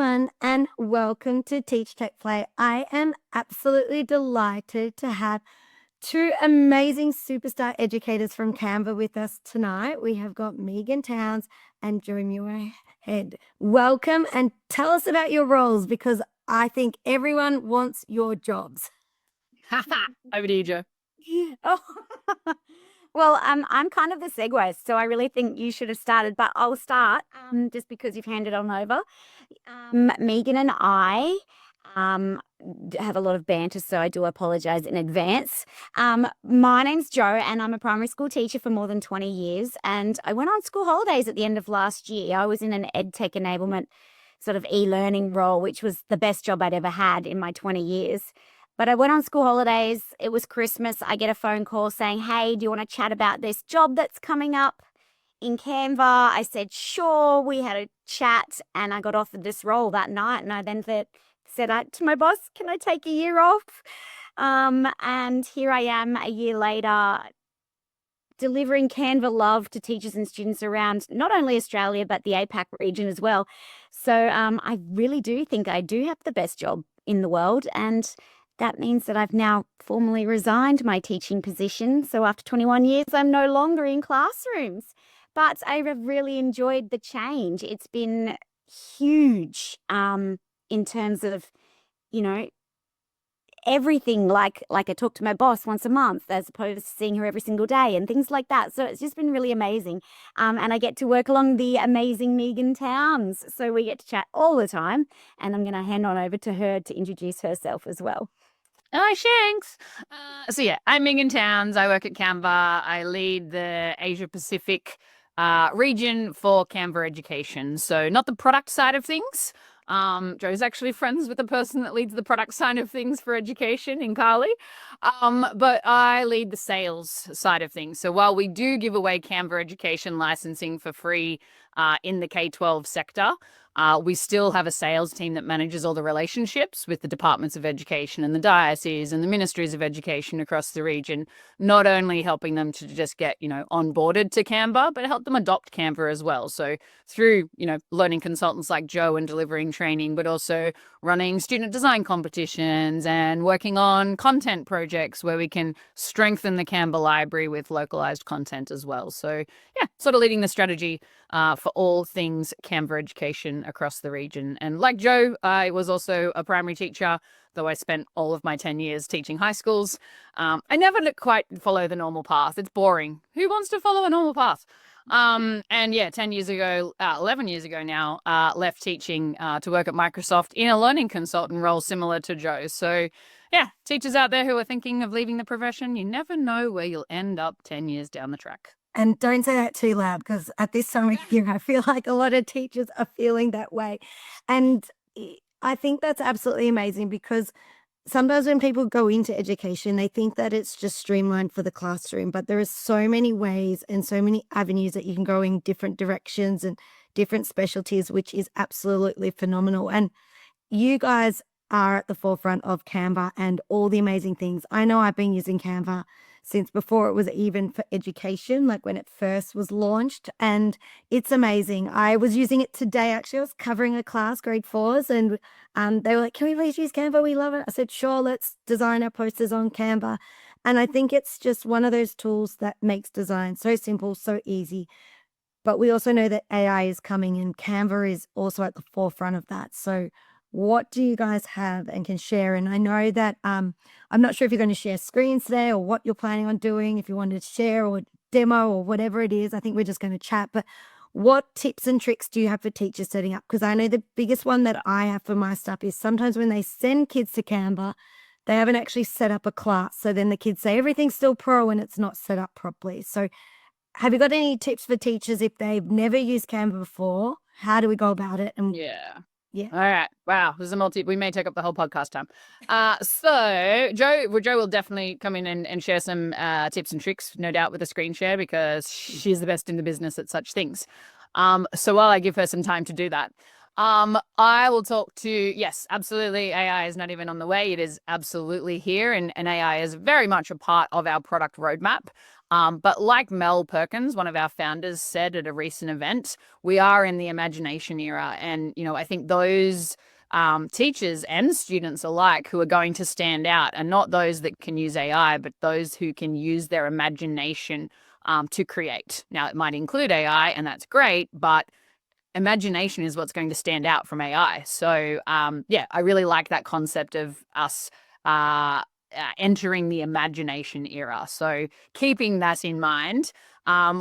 everyone, and welcome to TeachTechPlay. I am absolutely delighted to have two amazing superstar educators from Canva with us tonight. We have got Megan Townes and Jo Muirhead. Welcome, and tell us about your roles, because I think everyone wants your jobs. Over to you, Jo. Oh, well, I'm kind of the segue, so I really think you should have started, but I'll start just because you've handed on over. Megan and I have a lot of banter, so I do apologize in advance. My name's Jo, and I'm a primary school teacher for more than 20 years, and I went on school holidays at the end of last year. I was in an EdTech enablement sort of e-learning role, which was the best job I'd ever had in my 20 years. But I went on school holidays. It was Christmas. I get a phone call saying, hey, do you want to chat about this job that's coming up in Canva? I said, sure. We had a chat and I got offered this role that night. And I then said to my boss, can I take a year off? And here I am a year later delivering Canva love to teachers and students around not only Australia, but the APAC region as well. So I really do think I do have the best job in the world. And that means that I've now formally resigned my teaching position. So after 21 years, I'm no longer in classrooms. But I have really enjoyed the change. It's been huge in terms of, everything. Like I talk to my boss once a month as opposed to seeing her every single day and things like that. So it's just been really amazing. And I get to work along the amazing Megan Townes. So we get to chat all the time. And I'm going to hand on over to her to introduce herself as well. Hi, Shanks. I'm Megan Townes. I work at Canva. I lead the Asia Pacific region for Canva education. So not the product side of things. Jo's actually friends with the person that leads the product side of things for education in Carly. But I lead the sales side of things. So while we do give away Canva education licensing for free in the K-12 sector, we still have a sales team that manages all the relationships with the departments of education and the dioceses and the ministries of education across the region, not only helping them to just get, onboarded to Canva, but help them adopt Canva as well. So through, learning consultants like Jo and delivering training, but also running student design competitions and working on content projects where we can strengthen the Canva library with localized content as well. So yeah, sort of leading the strategy for all things Canva education across the region. And like Jo, I was also a primary teacher, though I spent all of my 10 years teaching high schools. I never quite follow the normal path. It's boring. Who wants to follow a normal path? And yeah, 11 years ago now, left teaching to work at Microsoft in a learning consultant role similar to Jo. So yeah, teachers out there who are thinking of leaving the profession, you never know where you'll end up 10 years down the track. And don't say that too loud, because at this time of year, I feel like a lot of teachers are feeling that way. And I think that's absolutely amazing, because sometimes when people go into education, they think that it's just streamlined for the classroom, but there are so many ways and so many avenues that you can go in different directions and different specialties, which is absolutely phenomenal. And you guys are at the forefront of Canva and all the amazing things. I know I've been using Canva since before it was even for education, like when it first was launched, and it's amazing. I was using it today. Actually, I was covering a class, grade 4s, and they were like, can we please use Canva? We love it. I said, sure, let's design our posters on Canva. And I think it's just one of those tools that makes design so simple, so easy. But we also know that AI is coming, and Canva is also at the forefront of that. So what do you guys have and can share? And I know that I'm not sure if you're going to share screens today or what you're planning on doing, if you wanted to share or demo or whatever it is. I think we're just going to chat. But what tips and tricks do you have for teachers setting up? Because I know the biggest one that I have for my stuff is sometimes when they send kids to Canva, they haven't actually set up a class. So then the kids say everything's still pro and it's not set up properly. So have you got any tips for teachers if they've never used Canva before? How do we go about it? And Yeah. Yeah. All right. Wow. This is we may take up the whole podcast time. So Jo will definitely come in and share some tips and tricks, no doubt, with a screen share, because she's the best in the business at such things. So while I give her some time to do that, I will talk to, yes, absolutely. AI is not even on the way. It is absolutely here. And AI is very much a part of our product roadmap. But like Mel Perkins, one of our founders, said at a recent event, we are in the imagination era. And, I think those teachers and students alike who are going to stand out are not those that can use AI, but those who can use their imagination to create. Now, it might include AI, and that's great, but imagination is what's going to stand out from AI. So, I really like that concept of us entering the imagination era. So, keeping that in mind,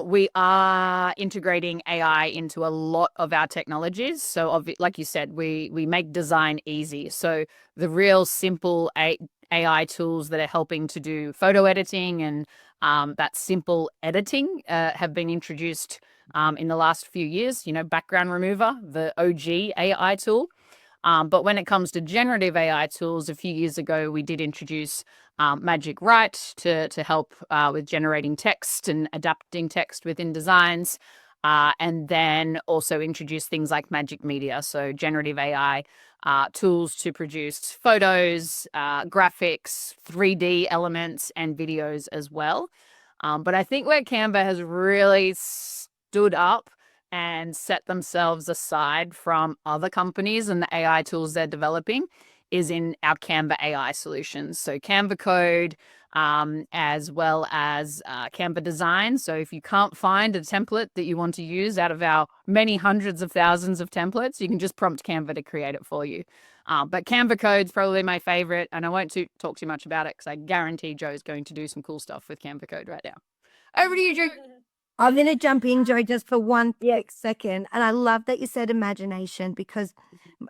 we are integrating AI into a lot of our technologies. So, like you said, we make design easy. So, the real simple AI tools that are helping to do photo editing and that simple editing have been introduced in the last few years. Background remover, the OG AI tool. But when it comes to generative AI tools, a few years ago, we did introduce Magic Write to help with generating text and adapting text within designs. And then also introduce things like Magic Media, so generative AI tools to produce photos, graphics, 3D elements, and videos as well. But I think where Canva has really stood up and set themselves aside from other companies and the AI tools they're developing is in our Canva AI solutions. So Canva Code, as well as Canva Design. So if you can't find a template that you want to use out of our many hundreds of thousands of templates, you can just prompt Canva to create it for you. But Canva Code's probably my favorite, and I won't talk too much about it because I guarantee Joe's going to do some cool stuff with Canva Code right now. Over to you, Joe. I'm going to jump in, Joe, just for one quick second. And I love that you said imagination, because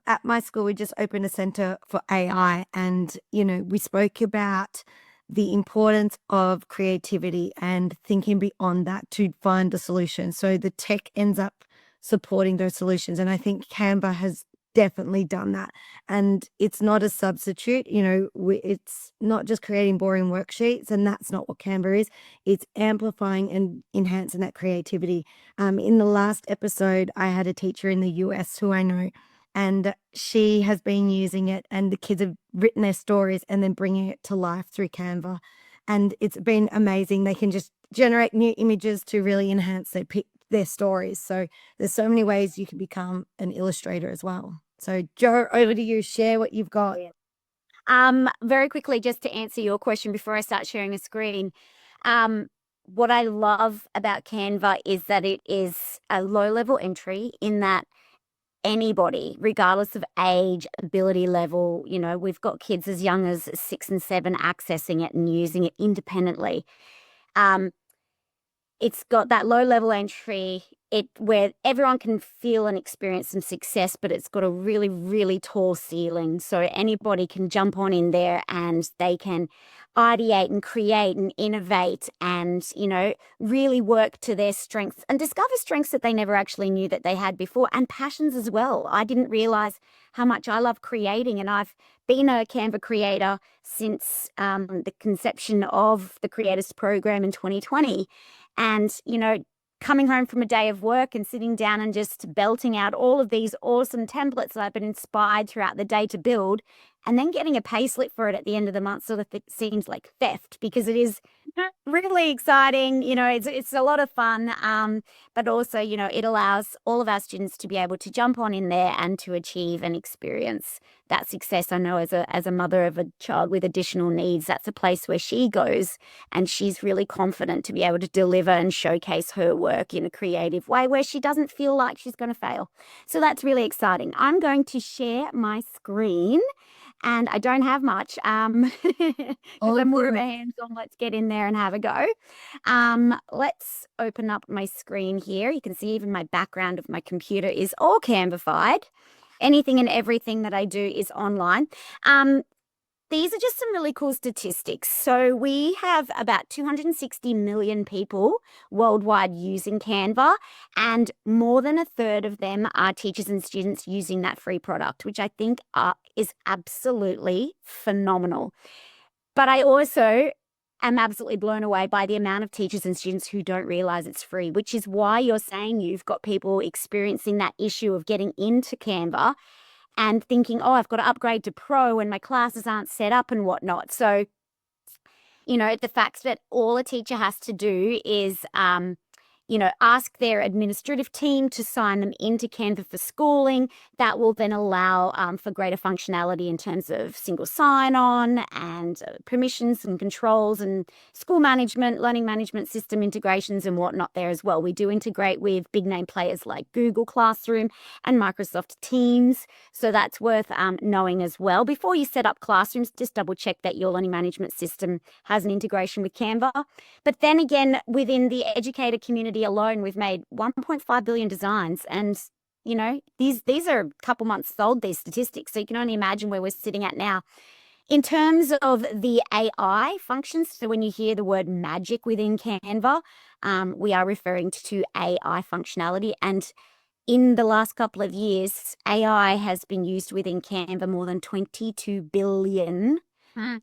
at my school, we just opened a center for AI. And, we spoke about the importance of creativity and thinking beyond that to find the solution. So the tech ends up supporting those solutions. And I think Canva has definitely done that. And it's not a substitute. It's not just creating boring worksheets, and that's not what Canva is. It's amplifying and enhancing that creativity. In the last episode, I had a teacher in the US who I know, and she has been using it, and the kids have written their stories and then bringing it to life through Canva. And it's been amazing. They can just generate new images to really enhance their stories. So there's so many ways you can become an illustrator as well. So Joe, over to you. Share what you've got. Very quickly, just to answer your question before I start sharing a screen. What I love about Canva is that it is a low-level entry, in that anybody, regardless of age, ability level, we've got kids as young as 6 and 7 accessing it and using it independently. It's got that low-level entry, where everyone can feel and experience some success, but it's got a really, really tall ceiling. So anybody can jump on in there and they can ideate and create and innovate and, really work to their strengths and discover strengths that they never actually knew that they had before, and passions as well. I didn't realize how much I love creating, and I've been a Canva creator since the conception of the Creators Program in 2020. And, coming home from a day of work and sitting down and just belting out all of these awesome templates that I've been inspired throughout the day to build, and then getting a pay slip for it at the end of the month sort of seems like theft, because it is really exciting. It's a lot of fun, but also, it allows all of our students to be able to jump on in there and to achieve and experience that success. I know as a mother of a child with additional needs, that's a place where she goes and she's really confident to be able to deliver and showcase her work in a creative way where she doesn't feel like she's going to fail. So that's really exciting. I'm going to share my screen. And I don't have much, because I'm more of a hands-on. Let's get in there and have a go. Let's open up my screen here. You can see even my background of my computer is all Canvified. Anything and everything that I do is online. These are just some really cool statistics. So we have about 260 million people worldwide using Canva, and more than a third of them are teachers and students using that free product, which I think is absolutely phenomenal. But I also am absolutely blown away by the amount of teachers and students who don't realize it's free, which is why you're saying you've got people experiencing that issue of getting into Canva and thinking, oh, I've got to upgrade to Pro and my classes aren't set up and whatnot. So The fact that all a teacher has to do is ask their administrative team to sign them into Canva for schooling. That will then allow for greater functionality in terms of single sign-on and permissions and controls and school management, learning management system integrations and whatnot there as well. We do integrate with big name players like Google Classroom and Microsoft Teams. So that's worth knowing as well. Before you set up classrooms, just double check that your learning management system has an integration with Canva. But then again, within the educator community alone, we've made 1.5 billion designs, and these are a couple months old, these statistics, so you can only imagine where we're sitting at now. In terms of the AI functions, so when you hear the word magic within Canva, we are referring to AI functionality, and in the last couple of years, AI has been used within Canva more than 22 billion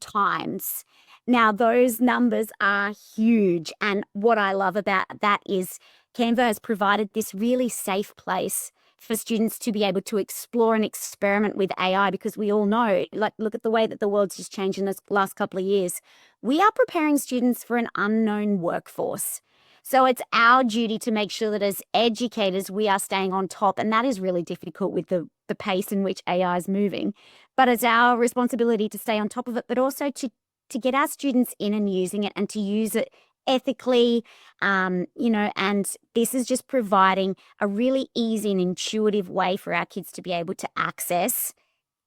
times. Now, those numbers are huge. And what I love about that is Canva has provided this really safe place for students to be able to explore and experiment with AI, because we all know, look at the way that the world's just changed in this last couple of years. We are preparing students for an unknown workforce. So it's our duty to make sure that as educators, we are staying on top. And that is really difficult with the pace in which AI is moving. But it's our responsibility to stay on top of it, but also to get our students in and using it and to use it ethically, and this is just providing a really easy and intuitive way for our kids to be able to access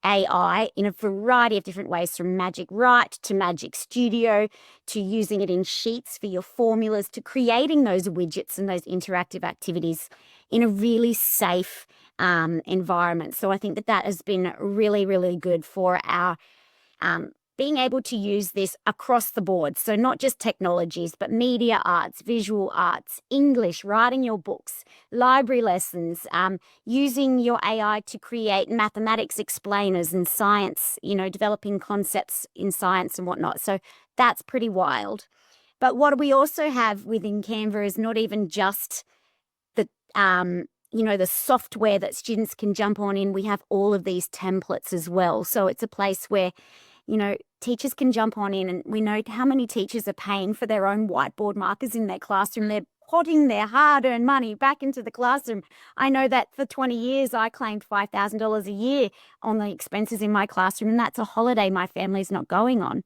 AI in a variety of different ways, from Magic Write to Magic Studio, to using it in sheets for your formulas, to creating those widgets and those interactive activities in a really safe environment. So I think that has been really, really good for our being able to use this across the board. So not just technologies, but media arts, visual arts, English, writing your books, library lessons, using your AI to create mathematics explainers and science, developing concepts in science and whatnot. So that's pretty wild. But what we also have within Canva is not even just the the software that students can jump on in. We have all of these templates as well. So it's a place where teachers can jump on in, and we know how many teachers are paying for their own whiteboard markers in their classroom. They're putting their hard-earned money back into the classroom. I know that for 20 years, I claimed $5,000 a year on the expenses in my classroom, and that's a holiday my family's not going on.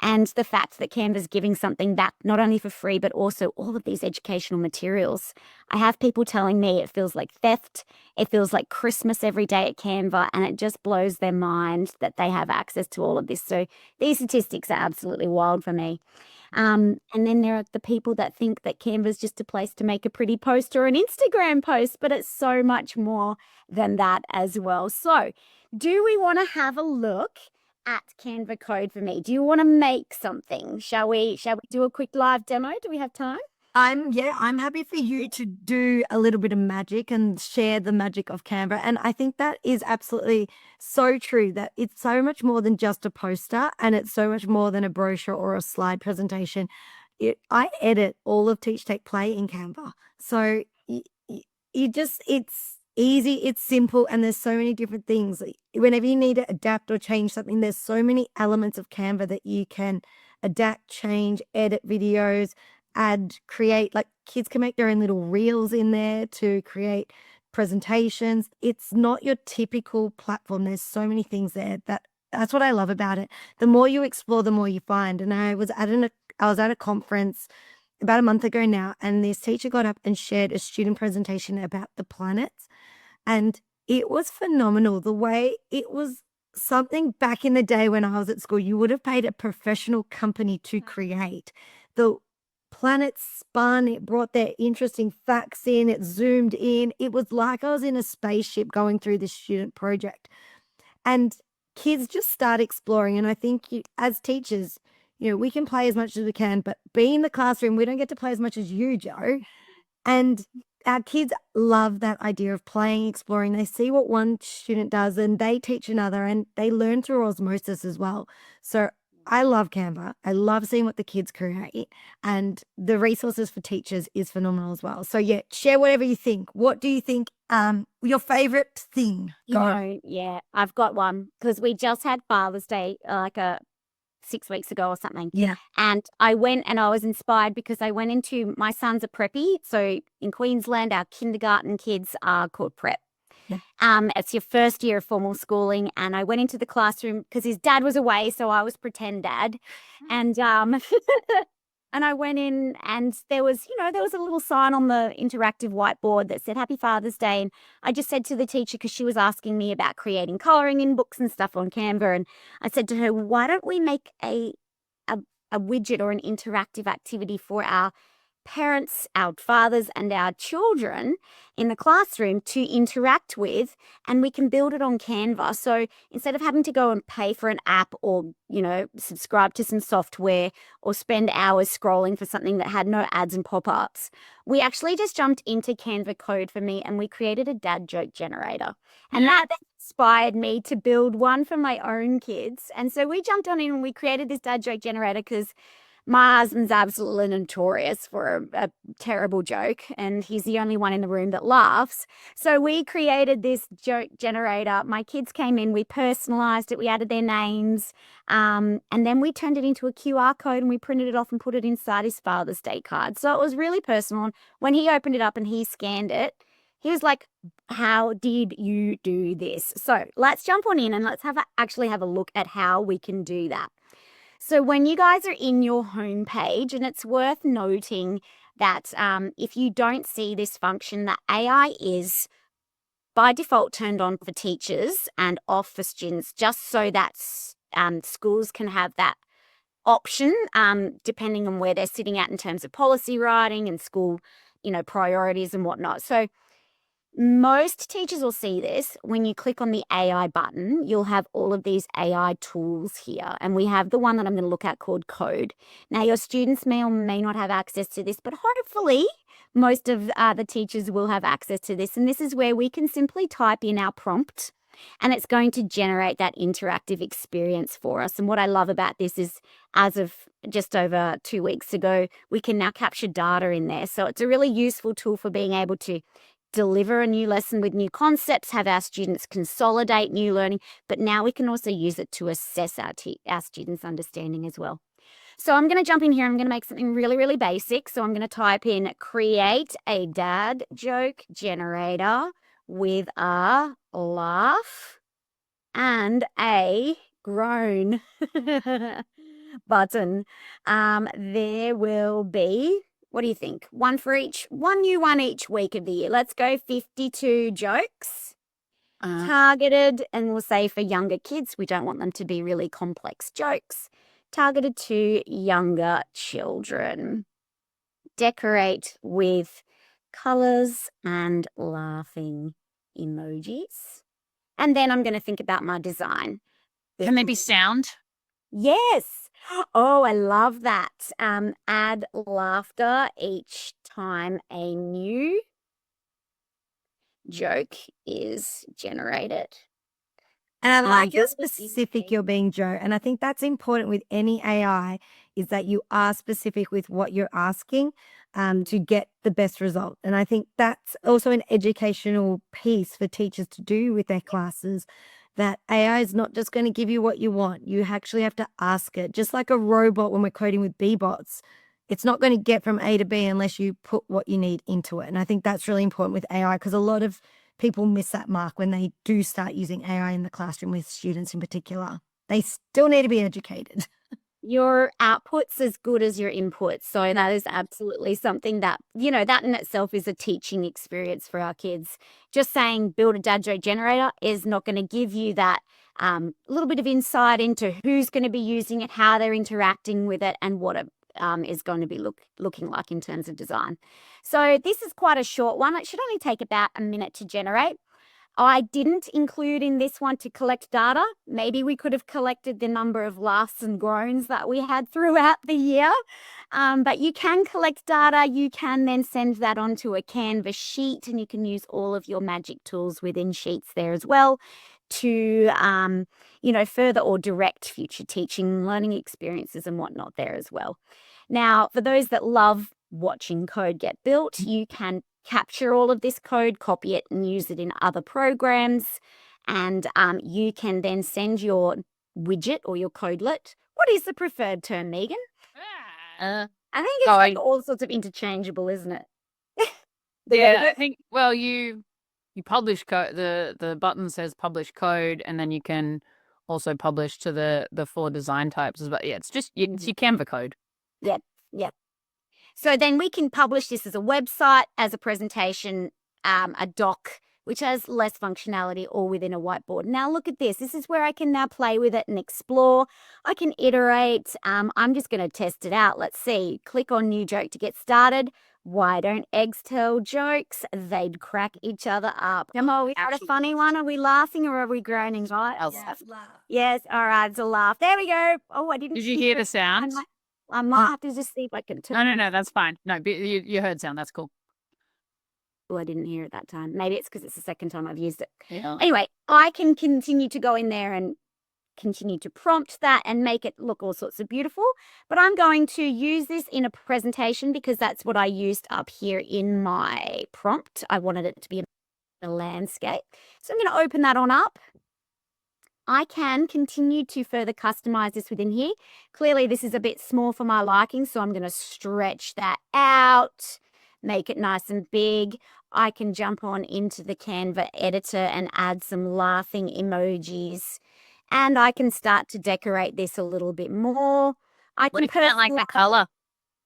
And the fact that Canva's giving something back, not only for free, but also all of these educational materials. I have people telling me it feels like theft. It feels like Christmas every day at Canva, and it just blows their mind that they have access to all of this. So these statistics are absolutely wild for me. And then there are the people that think that Canva is just a place to make a pretty post or an Instagram post, but it's so much more than that as well. So do we want to have a look at Canva code for me? Do you want to make something? Shall we do a quick live demo? Do we have time? I'm happy for you to do a little bit of magic and share the magic of Canva. And I think that is absolutely so true, that it's so much more than just a poster, and it's so much more than a brochure or a slide presentation. I edit all of TeachTechPlay in Canva. So it's easy, it's simple, and there's so many different things. Whenever you need to adapt or change something, there's so many elements of Canva that you can adapt, change, edit videos, add, create. Like, kids can make their own little reels in there to create presentations. It's not your typical platform. There's so many things there. That's what I love about it. The more you explore, the more you find. And I was at a conference about a month ago now, and this teacher got up and shared a student presentation about the planets. And it was phenomenal. The way it was something back in the day when I was at school, you would have paid a professional company to create. The planets spun, it brought their interesting facts in, it zoomed in. It was like I was in a spaceship going through this student project. And kids just start exploring. And I think as teachers, we can play as much as we can, but being in the classroom, we don't get to play as much as you, Jo. And our kids love that idea of playing, exploring. They see what one student does and they teach another, and they learn through osmosis as well. So I love Canva. I love seeing what the kids create, and the resources for teachers is phenomenal as well. So yeah, share whatever you think. What do you think your favorite thing? Yeah, I've got one, because we just had Father's Day like a 6 weeks ago or something. Yeah. And I went and I was inspired because I went into, my son's a preppy. So in Queensland, our kindergarten kids are called prep. Yeah. It's your first year of formal schooling. And I went into the classroom because his dad was away. So I was pretend dad. And, and I went in and there was a little sign on the interactive whiteboard that said Happy Father's Day. And I just said to the teacher, because she was asking me about creating colouring in books and stuff on Canva. And I said to her, why don't we make a widget or an interactive activity for our parents, our fathers, and our children in the classroom to interact with, and we can build it on Canva. So instead of having to go and pay for an app or, subscribe to some software or spend hours scrolling for something that had no ads and pop-ups, we actually just jumped into Canva Code for Me and we created a dad joke generator. And that then inspired me to build one for my own kids. And so we jumped on in and we created this dad joke generator because my husband's absolutely notorious for a terrible joke, and he's the only one in the room that laughs. So we created this joke generator. My kids came in, we personalized it, we added their names, and then we turned it into a QR code and we printed it off and put it inside his Father's Day card. So it was really personal. And when he opened it up and he scanned it, he was like, how did you do this? So let's jump on in and let's actually have a look at how we can do that. So when you guys are in your home page, and it's worth noting that if you don't see this function, that AI is by default turned on for teachers and off for students, just so that schools can have that option depending on where they're sitting at in terms of policy writing and school, priorities and whatnot. So most teachers will see this. When you click on the AI button, you'll have all of these AI tools here. And we have the one that I'm going to look at called Code. Now, your students may or may not have access to this, but hopefully most of the teachers will have access to this. And this is where we can simply type in our prompt and it's going to generate that interactive experience for us. And what I love about this is, as of just over 2 weeks ago, we can now capture data in there. So it's a really useful tool for being able to deliver a new lesson with new concepts, have our students consolidate new learning, but now we can also use it to assess our students' understanding as well. So I'm going to jump in here. I'm going to make something really, really basic. So I'm going to type in create a dad joke generator with a laugh and a groan button. There will be, what do you think? One new one each week of the year. Let's go 52 jokes targeted, and we'll say for younger kids, we don't want them to be really complex jokes, targeted to younger children. Decorate with colors and laughing emojis. And then I'm going to think about my design. Can there be sound? Yes. Oh, I love that. Add laughter each time a new joke is generated. And I like how specific you're being, Jo. And I think that's important with any AI, is that you are specific with what you're asking to get the best result. And I think that's also an educational piece for teachers to do with their classes, that AI is not just going to give you what you want. You actually have to ask it. Just like a robot when we're coding with B-bots, it's not going to get from A to B unless you put what you need into it. And I think that's really important with AI, because a lot of people miss that mark when they do start using AI in the classroom with students in particular. They still need to be educated. Your output's as good as your inputs. So that is absolutely something that, that in itself is a teaching experience for our kids. Just saying build a dad joke generator is not going to give you that little bit of insight into who's going to be using it, how they're interacting with it, and what it is going to be looking like in terms of design. So this is quite a short one. It should only take about a minute to generate. I didn't include in this one to collect data. Maybe we could have collected the number of laughs and groans that we had throughout the year. But you can collect data. You can then send that onto a Canva sheet, and you can use all of your magic tools within Sheets there as well to, further or direct future teaching, learning experiences and whatnot there as well. Now, for those that love watching code get built, you can capture all of this code, copy it and use it in other programs. And you can then send your widget or your codelet What is the preferred term, Megan? Uh, I think it's Oh, like all sorts of interchangeable, isn't it? yeah, I think. Well, you publish code. The button says publish code, and then you can also publish to the 4 design types as well. Yeah, it's just it's your Canva code. Yep. So then we can publish this as a website, as a presentation, a doc, which has less functionality, or within a whiteboard. Now look at this. This is where I can now play with it and explore. I can iterate. I'm just going to test it out. Let's see. Click on new joke to get started. Why don't eggs tell jokes? They'd crack each other up. Come on, we got a funny one. Are we laughing or are we groaning? Right? Yes. All right. It's a laugh. There we go. Oh, I didn't. Did you hear the sound? I might have to just see if I can turn. No, that's fine. No, but you heard sound. That's cool. Oh, I didn't hear it that time. Maybe it's because it's the second time I've used it. Yeah. Anyway, I can continue to go in there and continue to prompt that and make it look all sorts of beautiful. But I'm going to use this in a presentation because that's what I used up here in my prompt. I wanted it to be a landscape. So I'm going to open that on up. I can continue to further customize this within here. Clearly, this is a bit small for my liking, so I'm going to stretch that out, make it nice and big. I can jump on into the Canva editor and add some laughing emojis. And I can start to decorate this a little bit more. I What can if you don't like the color?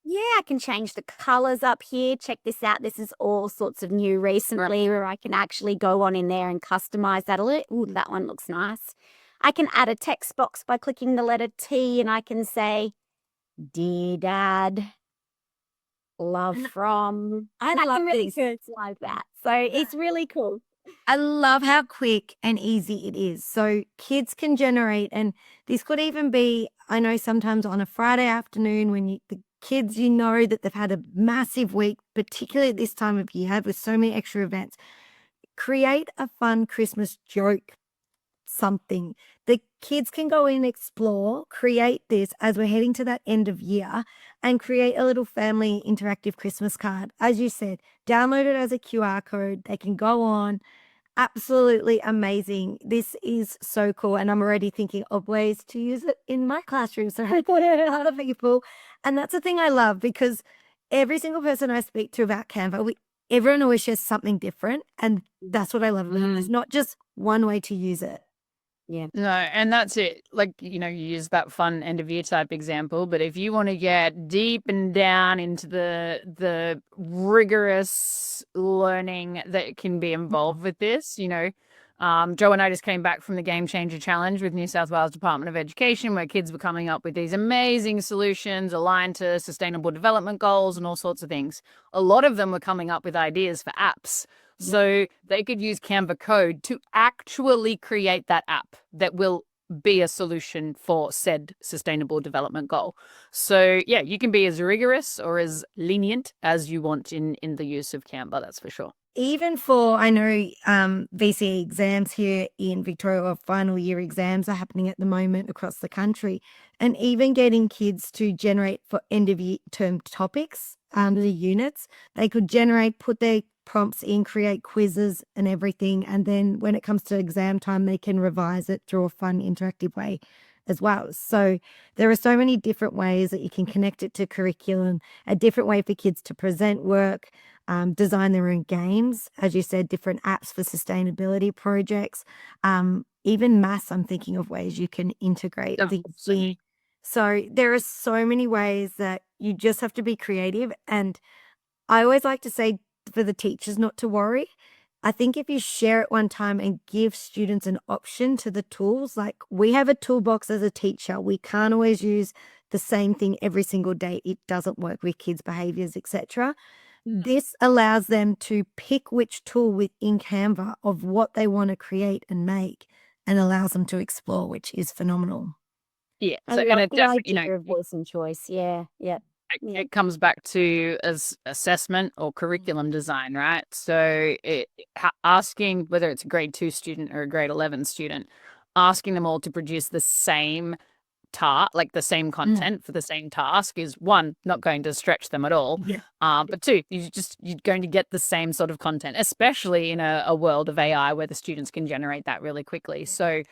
Yeah, I can change the colors up here. Check this out. This is all sorts of new recently where I can actually go on in there and customize that a little. Ooh, that one looks nice. I can add a text box by clicking the letter T and I can say, Dear Dad, love from. I And love can really these. personalize that. So it's really cool. I love how quick and easy it is. So kids can generate, and this could even be, I know sometimes on a Friday afternoon when the kids, you know that they've had a massive week, particularly at this time of year, with so many extra events. Create a fun Christmas joke, something. The kids can go in and explore, create this as we're heading to that end of year, and create a little family interactive Christmas card. As you said, download it as a QR code. They can go on. Absolutely amazing. This is so cool. And I'm already thinking of ways to use it in my classroom. So I put it in other people. And that's the thing I love, because every single person I speak to about Canva, everyone always shares something different. And that's what I love about it. There's not just one way to use it. Yeah. No, and that's it. Like, you use that fun end of year type example, but if you want to get deep and down into the rigorous learning that can be involved with this, Joe and I just came back from the Game Changer Challenge with New South Wales Department of Education, where kids were coming up with these amazing solutions aligned to sustainable development goals and all sorts of things. A lot of them were coming up with ideas for apps. So they could use Canva code to actually create that app that will be a solution for said sustainable development goal. So yeah, you can be as rigorous or as lenient as you want in the use of Canva, that's for sure. Even for, I know VCE exams here in Victoria, or final year exams are happening at the moment across the country, and even getting kids to generate for end of year term topics, the units, they could generate, put their prompts in, create quizzes and everything. And then when it comes to exam time, they can revise it through a fun interactive way as well. So there are so many different ways that you can connect it to curriculum, a different way for kids to present work, design their own games, as you said, different apps for sustainability projects, even maths. I'm thinking of ways you can integrate things in. So there are so many ways that you just have to be creative. And I always like to say for the teachers not to worry. I think if you share it one time and give students an option to the tools, like we have a toolbox as a teacher, we can't always use the same thing every single day. It doesn't work with kids' behaviors, etc. This allows them to pick which tool within Canva of what they want to create and make, and allows them to explore, which is phenomenal. Yeah. I So, love and it the definitely, idea of voice and choice. Yeah. it comes back to as assessment or curriculum design, right? So asking whether it's a grade 2 student or a grade 11 student, asking them all to produce the same like the same content for the same task is, one, not going to stretch them at all. Yeah. But two, you're going to get the same sort of content, especially in a world of AI where the students can generate that really quickly. So,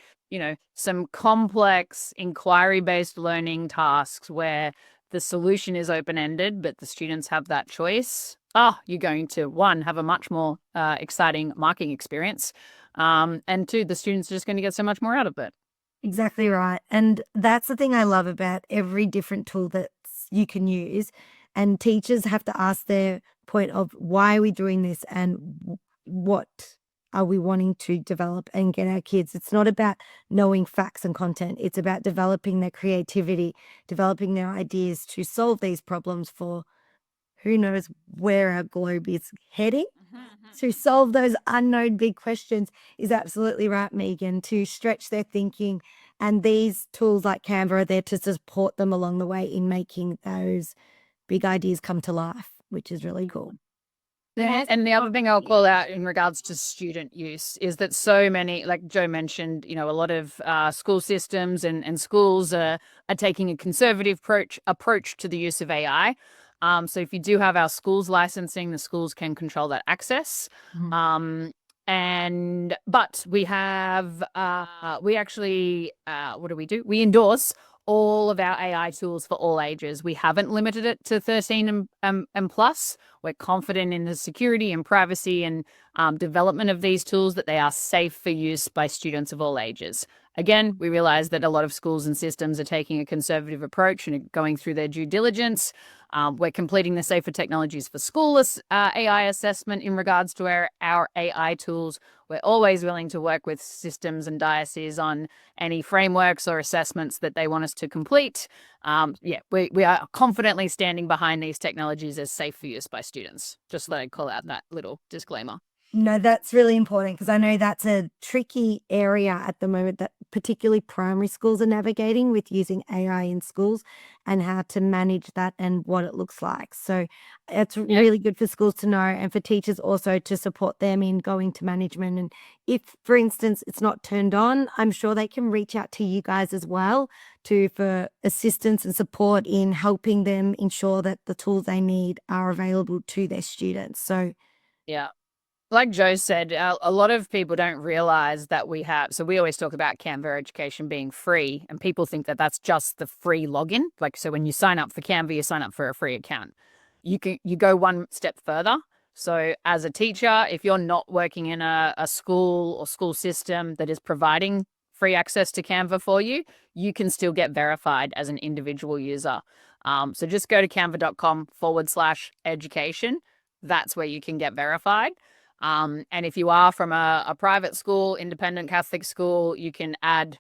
some complex inquiry-based learning tasks where the solution is open-ended, but the students have that choice. You're going to, one, have a much more exciting marking experience. And two, the students are just going to get so much more out of it. Exactly right. And that's the thing I love about every different tool that you can use. And teachers have to ask their point of why are we doing this and what are we wanting to develop and get our kids. It's not about knowing facts and content. It's about developing their creativity, developing their ideas to solve these problems for who knows where our globe is heading. To solve those unknown big questions is absolutely right, Megan, to stretch their thinking. And these tools like Canva are there to support them along the way in making those big ideas come to life, which is really cool. And the other thing I'll call out in regards to student use is that so many, like Jo mentioned, a lot of school systems and schools are taking a conservative approach to the use of AI. So if you do have our schools licensing, the schools can control that access. But we have, we actually, what do? We endorse all of our AI tools for all ages. We haven't limited it to 13 and plus. We're confident in the security and privacy and development of these tools, that they are safe for use by students of all ages. Again, we realize that a lot of schools and systems are taking a conservative approach and are going through their due diligence. We're completing the Safer Technologies for School AI assessment in regards to our AI tools. We're always willing to work with systems and dioceses on any frameworks or assessments that they want us to complete. We are confidently standing behind these technologies as safe for use by students. Just let I call out that little disclaimer. No, that's really important because I know that's a tricky area at the moment that particularly primary schools are navigating with using AI in schools and how to manage that and what it looks like. So it's really good for schools to know and for teachers also to support them in going to management. And if, for instance, it's not turned on, I'm sure they can reach out to you guys as well for assistance and support in helping them ensure that the tools they need are available to their students. So yeah. Like Jo said, a lot of people don't realize that we have, so we always talk about Canva education being free, and people think that that's just the free login. Like, so when you sign up for Canva, you sign up for a free account. You go one step further. So as a teacher, if you're not working in a school or school system that is providing free access to Canva for you, you can still get verified as an individual user. So just go to canva.com/education. That's where you can get verified. And if you are from a private school, independent Catholic school, you can add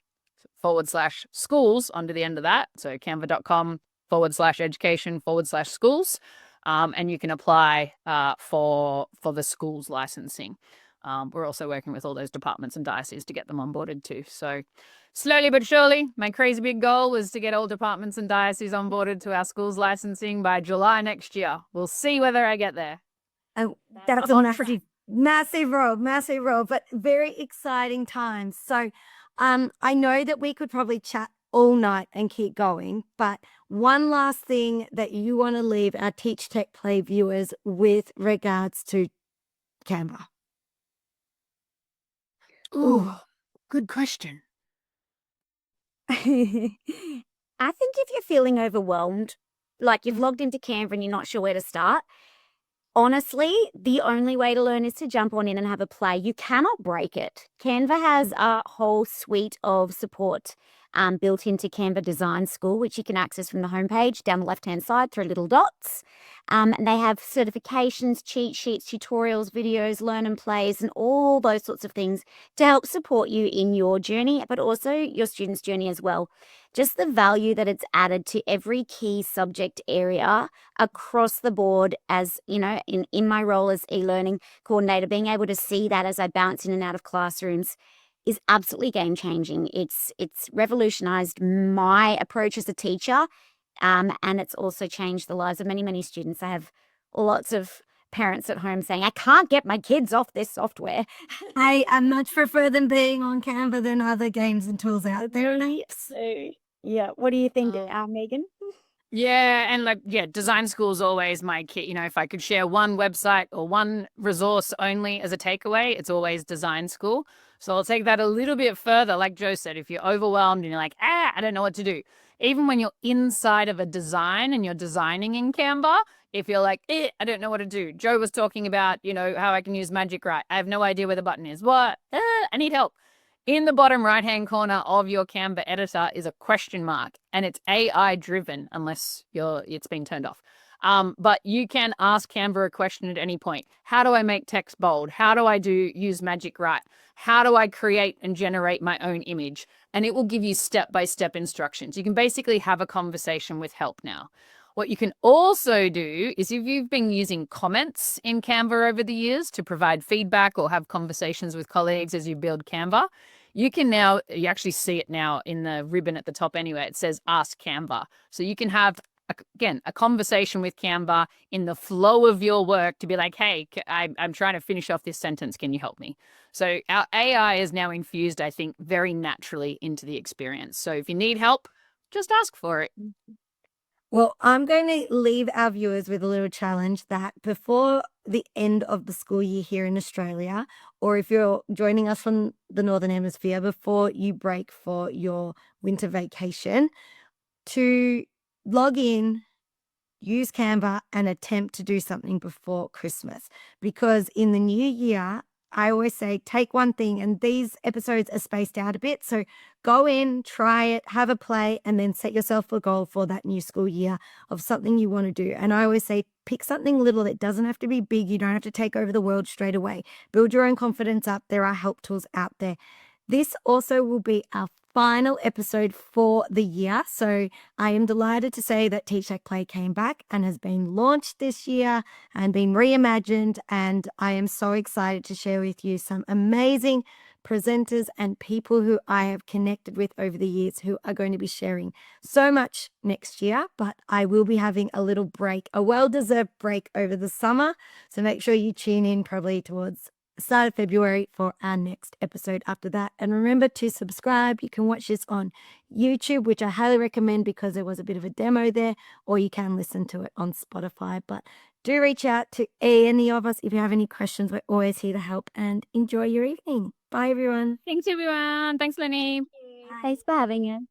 /schools onto the end of that. So canva.com/education/schools. And you can apply for the schools licensing. We're also working with all those departments and dioceses to get them onboarded too. So slowly but surely, my crazy big goal was to get all departments and dioceses onboarded to our schools licensing by July next year. We'll see whether I get there. Oh, that's a massive role, but very exciting times. So I know that we could probably chat all night and keep going, but one last thing that you want to leave our TeachTechPlay viewers with regards to Canva. Ooh, good question. I think if you're feeling overwhelmed, like you've logged into Canva and you're not sure where to start, honestly, the only way to learn is to jump on in and have a play. You cannot break it. Canva has a whole suite of support built into Canva Design School, which you can access from the homepage down the left-hand side through little dots. And they have certifications, cheat sheets, tutorials, videos, learn and plays, and all those sorts of things to help support you in your journey, but also your students' journey as well. Just the value that it's added to every key subject area across the board, as you know, in my role as e-learning coordinator, being able to see that as I bounce in and out of classrooms is absolutely game-changing. It's revolutionized my approach as a teacher, and it's also changed the lives of many, many students. I have lots of parents at home saying, I can't get my kids off this software. I much prefer them being on Canva than other games and tools out there. So Yeah. What do you think, Oh. Megan? Yeah, and design school is always my kit. If I could share one website or one resource only as a takeaway, it's always design school. So I'll take that a little bit further. Like Joe said, if you're overwhelmed and you're like, I don't know what to do, even when you're inside of a design and you're designing in Canva, if you're like, I don't know what to do. Joe was talking about, how I can use Magic Write. I have no idea where the button is. What? I need help. In the bottom right-hand corner of your Canva editor is a question mark, and it's AI driven unless it's been turned off. But you can ask Canva a question at any point. How do I make text bold? How do I use Magic Write? How do I create and generate my own image? And it will give you step-by-step instructions. You can basically have a conversation with help now. What you can also do is if you've been using comments in Canva over the years to provide feedback or have conversations with colleagues as you build Canva, you actually see it now in the ribbon at the top anyway. It says Ask Canva. So you can have, a conversation with Canva in the flow of your work to be like, hey, I'm trying to finish off this sentence. Can you help me? So our AI is now infused, I think, very naturally into the experience. So if you need help, just ask for it. Well, I'm going to leave our viewers with a little challenge that before the end of the school year here in Australia, or if you're joining us from the Northern Hemisphere, before you break for your winter vacation, to log in, use Canva, and attempt to do something before Christmas. Because in the new year, I always say take one thing, and these episodes are spaced out a bit. So go in, try it, have a play, and then set yourself a goal for that new school year of something you want to do. And I always say pick something little. It doesn't have to be big. You don't have to take over the world straight away. Build your own confidence up. There are help tools out there. This also will be our final episode for the year. So I am delighted to say that TeachTechPlay came back and has been launched this year and been reimagined. And I am so excited to share with you some amazing presenters and people who I have connected with over the years who are going to be sharing so much next year. But I will be having a little break, a well-deserved break over the summer. So make sure you tune in probably towards start of February for our next episode after that. And remember to subscribe. You can watch this on YouTube, which I highly recommend because there was a bit of a demo there, or you can listen to it on Spotify. But do reach out to any of us if you have any questions. We're always here to help, and enjoy your evening. Bye, everyone. Thanks, everyone. Thanks, Lenny. Thanks for having us.